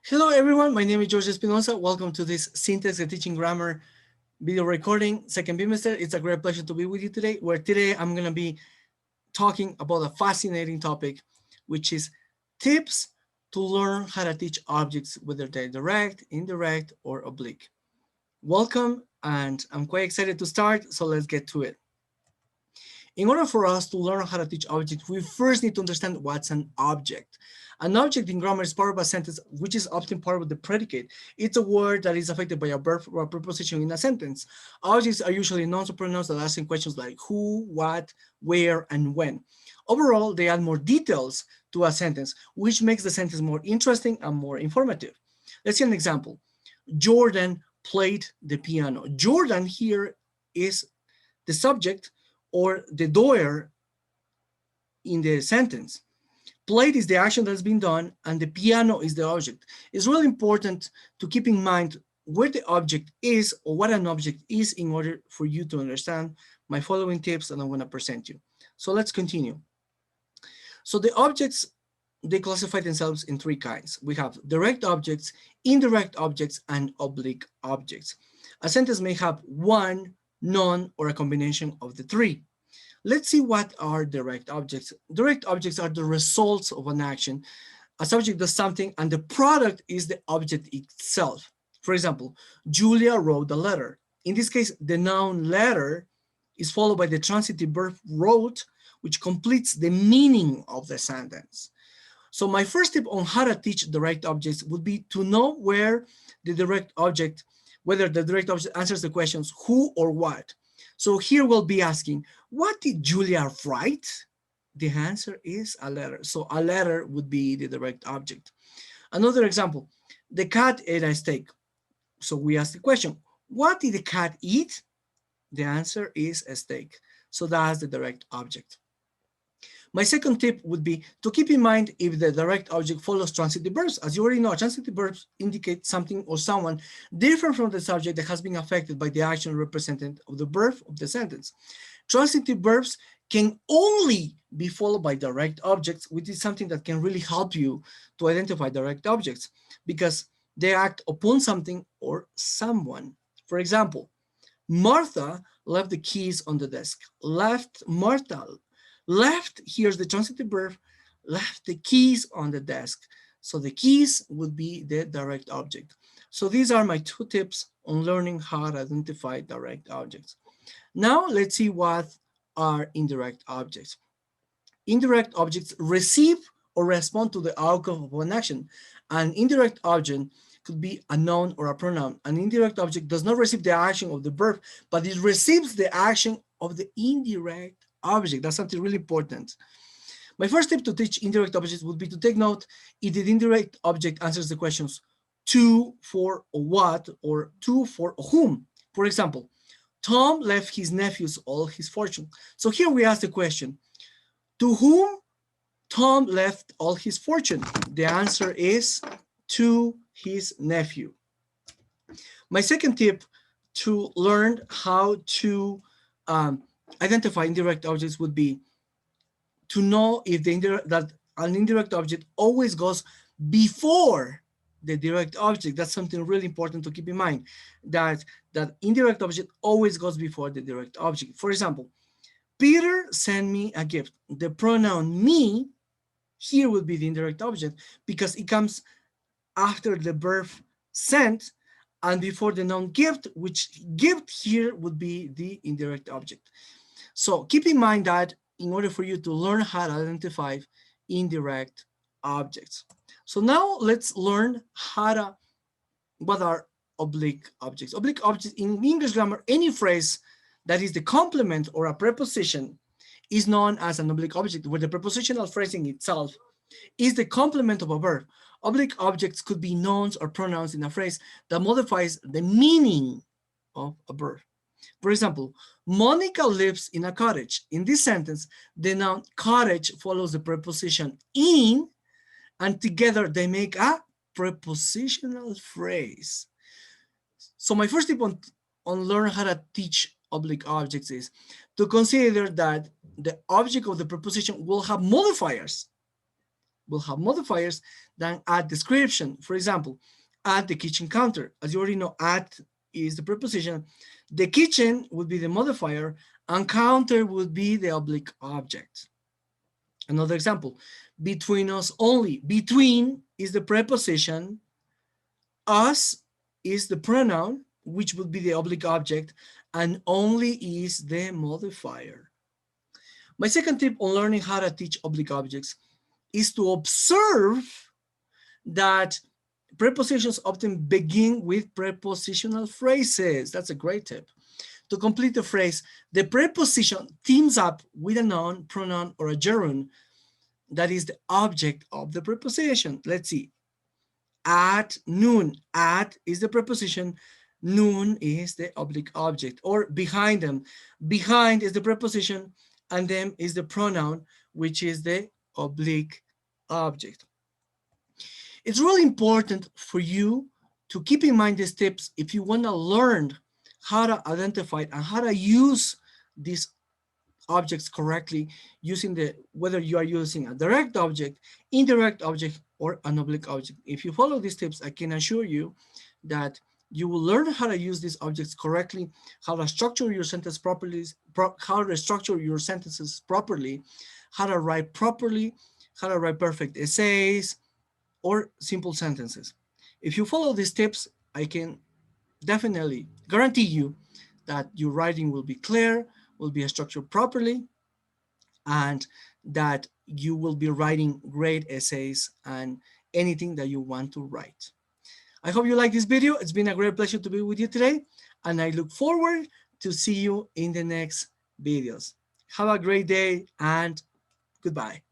Hello everyone, my name is George Espinoza. Welcome to this Syntax and Teaching Grammar video recording, second bimester. It's a great pleasure to be with you today, where today I'm going to be talking about a fascinating topic, which is tips to learn how to teach objects, whether they're direct, indirect, or oblique. Welcome, and I'm quite excited to start, so let's get to it. In order for us to learn how to teach objects, we first need to understand what's an object. An object in grammar is part of a sentence, which is often part of the predicate. It's a word that is affected by a verb or a preposition in a sentence. Objects are usually nouns or pronouns that ask questions like who, what, where, and when. Overall, they add more details to a sentence, which makes the sentence more interesting and more informative. Let's see an example. Jordan played the piano. Jordan here is the subject or the doer in the sentence. Played is the action that's been done, and the piano is the object. It's really important to keep in mind where the object is or what an object is in order for you to understand my following tips that I'm going to present you. So let's continue. So the objects, they classify themselves in three kinds. We have direct objects, indirect objects, and oblique objects. A sentence may have one, none, or a combination of the three. Let's see what are direct objects. Direct objects are the results of an action. A subject does something and the product is the object itself. For example, Julia wrote a letter. In this case, the noun letter is followed by the transitive verb wrote, which completes the meaning of the sentence. So my first tip on how to teach direct objects would be to know where the direct object, whether the direct object answers the questions who or what. So here we'll be asking, what did Julia write? The answer is a letter. So a letter would be the direct object. Another example, the cat ate a steak. So we ask the question, what did the cat eat? The answer is a steak. So that's the direct object. My second tip would be to keep in mind if the direct object follows transitive verbs. As you already know, transitive verbs indicate something or someone different from the subject that has been affected by the action represented of the verb of the sentence. Transitive verbs can only be followed by direct objects, which is something that can really help you to identify direct objects because they act upon something or someone. For example, Martha left the keys on the desk. Left, Martha. Left, here's the transitive verb, left the keys on the desk. So the keys would be the direct object. So these are my two tips on learning how to identify direct objects. Now let's see what are indirect objects. Indirect objects receive or respond to the outcome of an action. An indirect object could be a noun or a pronoun. An indirect object does not receive the action of the verb, but it receives the action of the indirect object. That's something really important. My first tip to teach indirect objects would be to take note if the indirect object answers the questions to, for, or what, or to, for, or whom. For example, Tom left his nephews all his fortune. So here we ask the question, to whom Tom left all his fortune? The answer is to his nephew. My second tip to learn how to identify indirect objects would be to know if that an indirect object always goes before the direct object. That's something really important to keep in mind, that indirect object always goes before the direct object. For example, Peter sent me a gift. The pronoun me here would be the indirect object because it comes after the verb sent and before the noun gift, which gift here would be the indirect object. So keep in mind that in order for you to learn how to identify indirect objects. So now let's learn what are oblique objects. Oblique objects in English grammar, any phrase that is the complement or a preposition is known as an oblique object, where the prepositional phrasing itself is the complement of a verb. Oblique objects could be nouns or pronouns in a phrase that modifies the meaning of a verb. For example, Monica lives in a cottage. In this sentence, the noun cottage follows the preposition in, and together they make a prepositional phrase. So my first tip on learn how to teach oblique objects is to consider that the object of the preposition will have modifiers. will have modifiers than add description. For example, at the kitchen counter. As you already know, at is the preposition. The kitchen would be the modifier, and counter would be the oblique object. Another example, between us only. Between is the preposition. Us is the pronoun, which would be the oblique object, and only is the modifier. My second tip on learning how to teach oblique objects is to observe that prepositions often begin with prepositional phrases. That's a great tip. To complete the phrase, the preposition teams up with a noun, pronoun, or a gerund that is the object of the preposition. Let's see. At noon. At is the preposition. Noon is the oblique object. Or behind them. Behind is the preposition, and them is the pronoun, which is the oblique object. It's really important for you to keep in mind these tips if you want to learn how to identify and how to use these objects correctly, using whether you are using a direct object, indirect object, or an oblique object. If you follow these tips, I can assure you that you will learn how to use these objects correctly, how to structure your sentence properly, how to structure your sentences properly, how to write properly, how to write perfect essays, or simple sentences. If you follow these tips, I can definitely guarantee you that your writing will be clear, will be structured properly, and that you will be writing great essays and anything that you want to write. I hope you like this video. It's been a great pleasure to be with you today, and I look forward to see you in the next videos. Have a great day and goodbye.